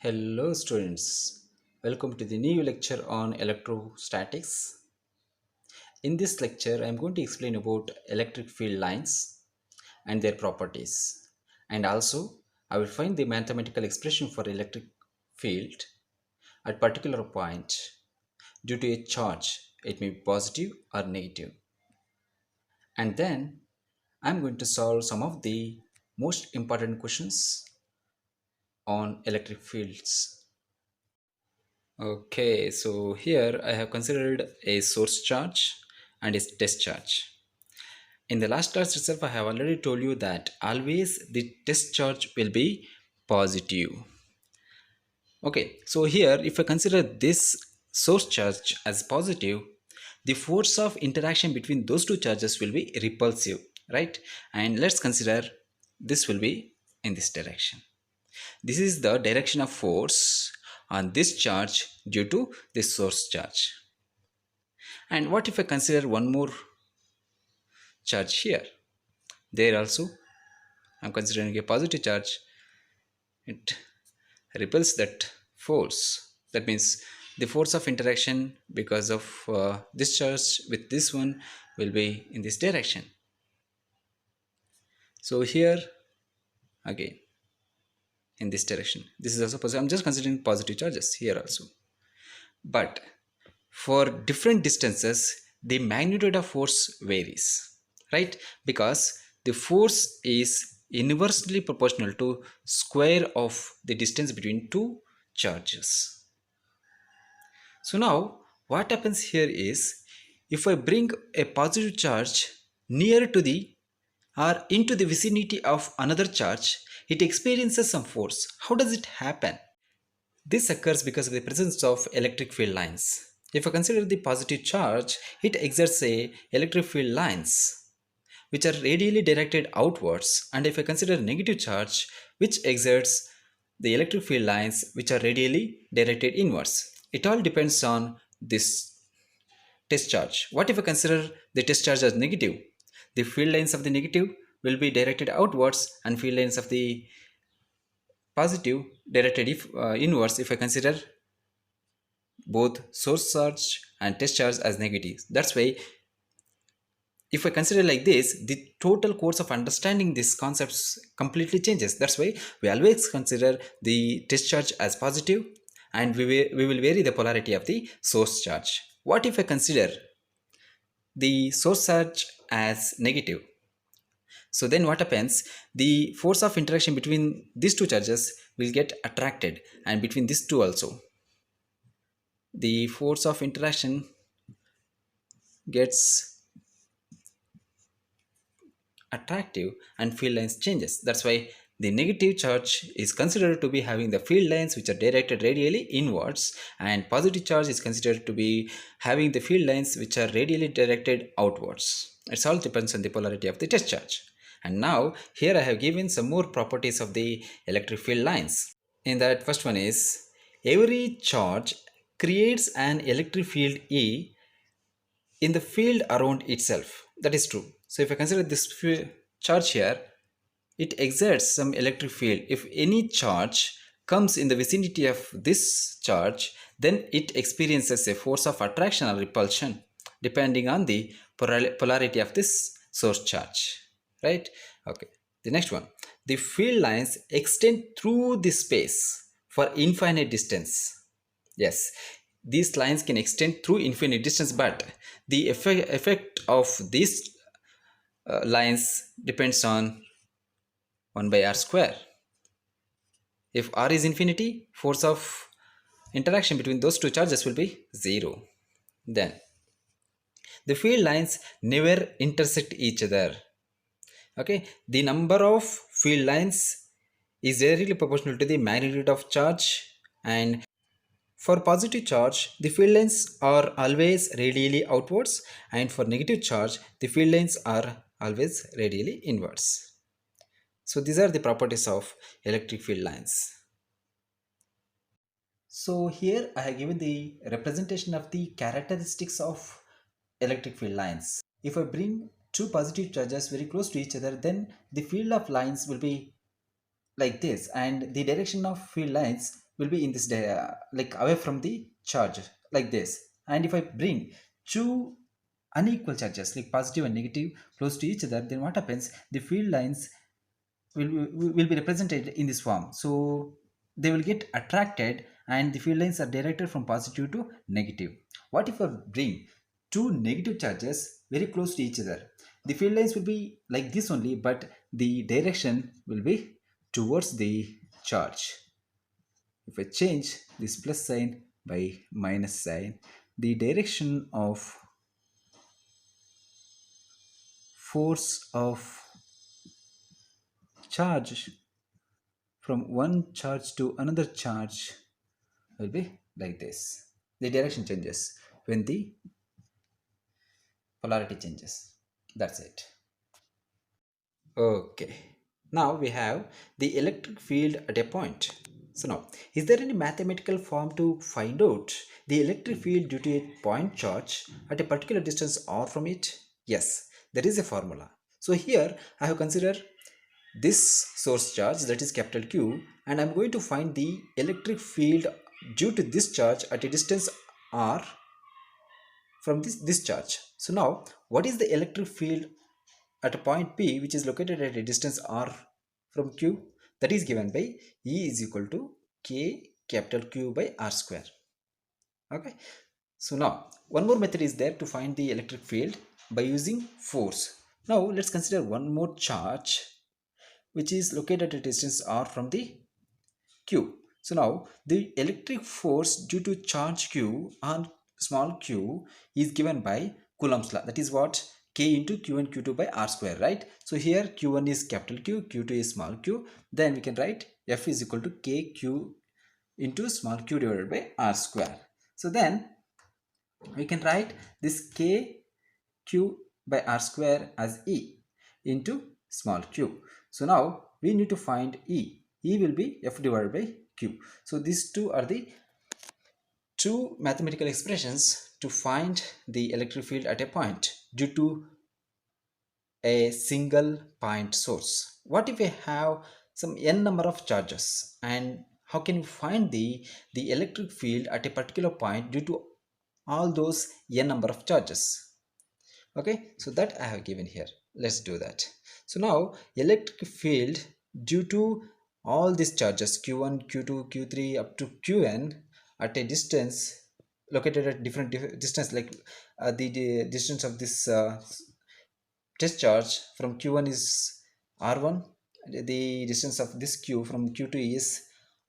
Hello students, welcome to the new lecture on electrostatics. In this lecture, I am going to explain about electric field lines and their properties. And also, I will find the mathematical expression for electric field at particular point due to a charge. It may be positive or negative. And then I am going to solve some of the most important questions on electric fields. Okay, so here I have considered a source charge and a test charge. In the last class itself, I have already told you that always the test charge will be positive. Okay, so here if I consider this source charge as positive, the force of interaction between those two charges will be repulsive, right? And let's consider this will be in this direction. This is the direction of force on this charge due to this source charge. And what if I consider one more charge here? There also I am considering a positive charge. It repels that force. That means the force of interaction because of this charge with this one will be in this direction. So here again in this direction. This is also positive. I'm just considering positive charges here also. But for different distances, the magnitude of force varies, right? Because the force is inversely proportional to square of the distance between two charges. So now what happens here is, if I bring a positive charge near to the or into the vicinity of another charge, it experiences some force. How does it happen? This occurs because of the presence of electric field lines. If I consider the positive charge, it exerts a electric field lines which are radially directed outwards, and if I consider negative charge, which exerts the electric field lines which are radially directed inwards. It all depends on this test charge. What if I consider the test charge as negative? The field lines of the negative will be directed outwards and field lines of the positive directed inwards if I consider both source charge and test charge as negatives. That's why if I consider like this, the total course of understanding these concepts completely changes. That's why we always consider the test charge as positive, and we will vary the polarity of the source charge. What if I consider the source charge as negative? So then what happens? The force of interaction between these two charges will get attracted, and between these two also. The force of interaction gets attractive and field lines changes. That's why the negative charge is considered to be having the field lines which are directed radially inwards, and positive charge is considered to be having the field lines which are radially directed outwards. It all depends on the polarity of the test charge. And now here I have given some more properties of the electric field lines. In that, first one is, every charge creates an electric field E in the field around itself. That is true. So if I consider this charge here, it exerts some electric field. If any charge comes in the vicinity of this charge, then it experiences a force of attraction or repulsion depending on the polarity of this source charge, right? Okay, the next one, the field lines extend through the space for infinite distance. Yes, these lines can extend through infinite distance, but the effect of these lines depends on 1 by r square. If r is infinity, force of interaction between those two charges will be 0. Then the field lines never intersect each other. Okay, the number of field lines is directly proportional to the magnitude of charge, and for positive charge, the field lines are always radially outwards, and for negative charge, the field lines are always radially inwards. So these are the properties of electric field lines. So here I have given the representation of the characteristics of electric field lines. If I bring two positive charges very close to each other, then the field of lines will be like this, and the direction of field lines will be in this like away from the charge like this. And if I bring two unequal charges like positive and negative close to each other, then what happens, the field lines will be represented in this form. So they will get attracted and the field lines are directed from positive to negative. What if I bring two negative charges very close to each other? The field lines will be like this only, but the direction will be towards the charge. If I change this plus sign by minus sign, the direction of force of charge from one charge to another charge will be like this. The direction changes when the polarity changes. That's it. Okay. Now we have the electric field at a point. So now, is there any mathematical form to find out the electric field due to a point charge at a particular distance or from it? Yes, there is a formula. So here I have considered this source charge, that is capital Q, and I'm going to find the electric field due to this charge at a distance r from this charge. So now what is the electric field at a point P which is located at a distance r from Q? That is given by E is equal to K capital Q by R square. Okay. So now one more method is there to find the electric field by using force. Now let's consider one more charge which is located at a distance r from the Q. So now the electric force due to charge Q on small q is given by Coulomb's law. That is what, K into Q1 Q2 by R square, right? So here Q1 is capital Q, Q2 is small q. Then we can write F is equal to KQ into small q divided by R square. So then we can write this KQ by R square as E into small q. So now we need to find E. E will be F divided by Q. So these two are the two mathematical expressions to find the electric field at a point due to a single point source. What if we have some n number of charges, and how can you find the electric field at a particular point due to all those n number of charges? Okay, so that I have given here. Let's do that. So now electric field due to all these charges q1 q2 q3 up to qn at a distance located at different distance, like the distance of this test charge from q1 is r1, the distance of this q from q2 is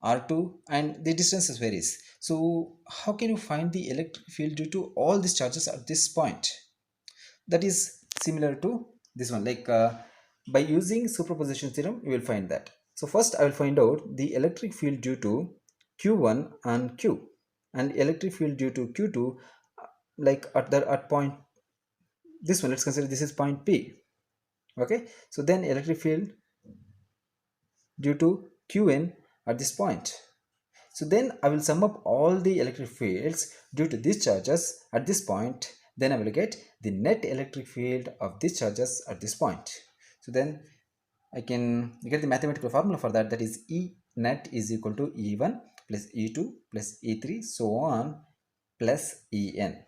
r2, and the distances varies. So how can you find the electric field due to all these charges at this point? That is similar to this one, like by using superposition theorem you will find that. So first I will find out the electric field due to q1 and q, and electric field due to q2 like at point this one. Let's consider this is point P. Okay, so then electric field due to qn at this point. So then I will sum up all the electric fields due to these charges at this point. Then I will get the net electric field of these charges at this point. So then I can get the mathematical formula for that. That is E net is equal to E1 plus E2 plus E3 so on plus En.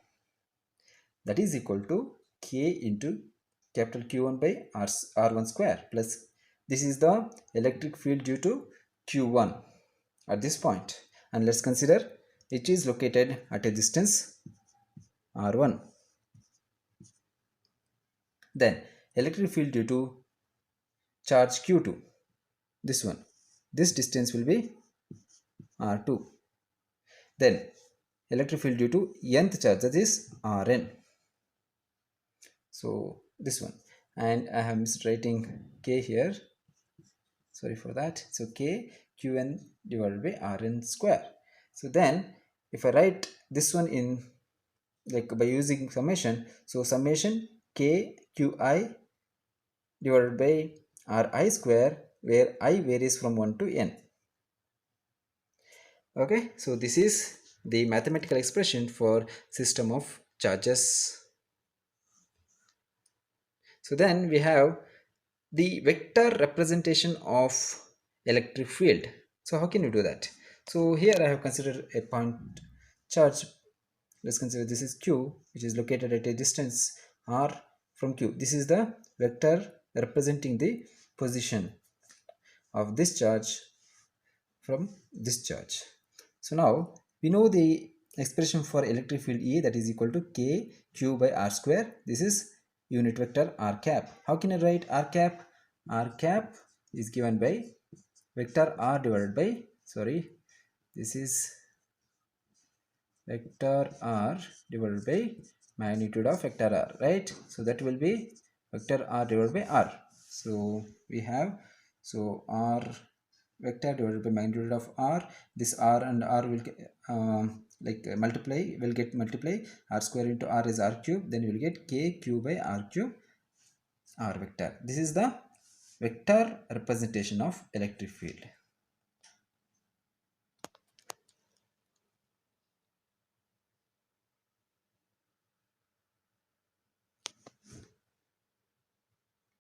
That is equal to K into capital Q1 by R1 square plus this is the electric field due to Q1 at this point, and let's consider it is located at a distance r1. Then electric field due to charge q2, this one, this distance will be r2. Then electric field due to nth charge, that is rn. So this one, and I am writing k here, sorry for that. So k qn divided by rn square. So then if I write this one in like by using summation, so summation k qi divided by ri square, where I varies from 1 to n. Okay, so this is the mathematical expression for system of charges. So then we have the vector representation of electric field. So how can you do that? So here I have considered a point charge. Let's consider this is Q, which is located at a distance r from Q. This is the vector representing the position of this charge from this charge. So now we know the expression for electric field E, that is equal to k q by r square. This is unit vector r cap. How can I write r cap? R cap is given by vector r divided by, sorry, this is vector r divided by magnitude of vector r, right? So that will be vector r divided by r. So we have, so r vector divided by magnitude of r. This r and r will multiply, will get multiply. R square into r is r cube, then you will get k q by r cube r vector. This is the vector representation of electric field.